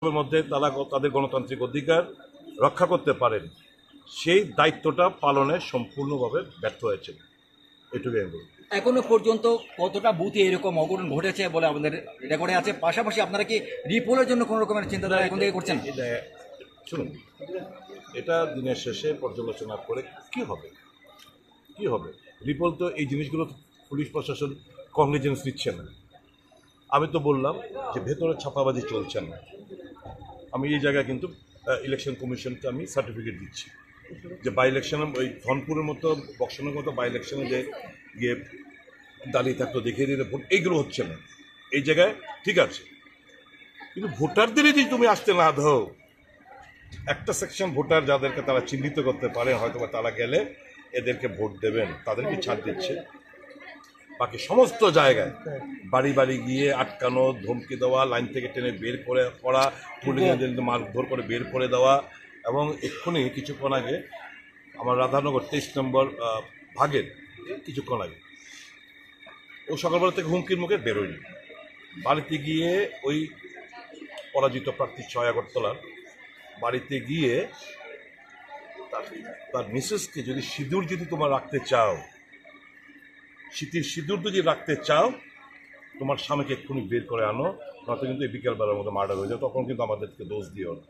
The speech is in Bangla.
মধ্যে তারা তাদের গণতান্ত্রিক অধিকার রক্ষা করতে পারেন, সেই দায়িত্বটা পালনে সম্পূর্ণভাবে ব্যর্থ হয়েছে। এটুকুই আমি বলব। এখনো পর্যন্ত কতটা বুথে এরকম অঘটন ঘটেছে বলে আমাদের রেকর্ডে আছে? পাশাপাশি আপনারা কি রিপোলের জন্য কোনো রকমের চিন্তাধারা এখন থেকে করছেন? শুনুন, এটা দিনের শেষে পর্যালোচনা করে কি হবে, কি হবে। রিপোল তো এই জিনিসগুলো পুলিশ প্রশাসন কগনিজেন্স নিচ্ছে না। আমি তো বললাম যে ভেতরে ছাপাবাজি চলছে না। আমি এই জায়গায় কিন্তু ইলেকশন কমিশনকে আমি সার্টিফিকেট দিচ্ছি যে বাই ইলেকশনে ওই ধনপুরের মতো বক্সনের মতো বাই ইলেকশনে যে গিয়ে দাঁড়িয়ে থাকতো দেখিয়ে দিলে ভোট, এইগুলো হচ্ছে না। এই জায়গায় ঠিক আছে, কিন্তু ভোটারদেরই যদি তুমি আসতে না দাও, একটা সেকশন ভোটার যাদেরকে তারা চিহ্নিত করতে পারে, হয়তো বা তারা গেলে এদেরকে ভোট দেবেন, তাদেরকে ছাড় দিচ্ছে। বাকি সমস্ত জায়গায় বাড়ি বাড়ি গিয়ে আটকানো, ধমকি দেওয়া, লাইন থেকে টেনে বের করে পড়া, পুলিশদের মারধর করে বের করে দেওয়া। এবং এক্ষুনি কিছুক্ষণ আগে আমার রাধানগর 23 নম্বর ভাগের কিছুক্ষণ আগে ও সকালবেলা থেকে হুমকির মুখে বেরোয়নি। বাড়িতে গিয়ে ওই পরাজিত প্রার্থী 6 আগরতলার বাড়িতে গিয়ে তার মিসেসকে যদি সিঁদুর যদি তোমার রাখতে চাও, শীতের সিঁদুর যদি রাখতে চাও, তোমার স্বামীকে এক্ষুনি বের করে আনো, নয়তো কিন্তু এই বিকেলবেলার মতো মার্ডার হয়ে যাও। তখন কিন্তু আমাদেরকে দোষ দিও না।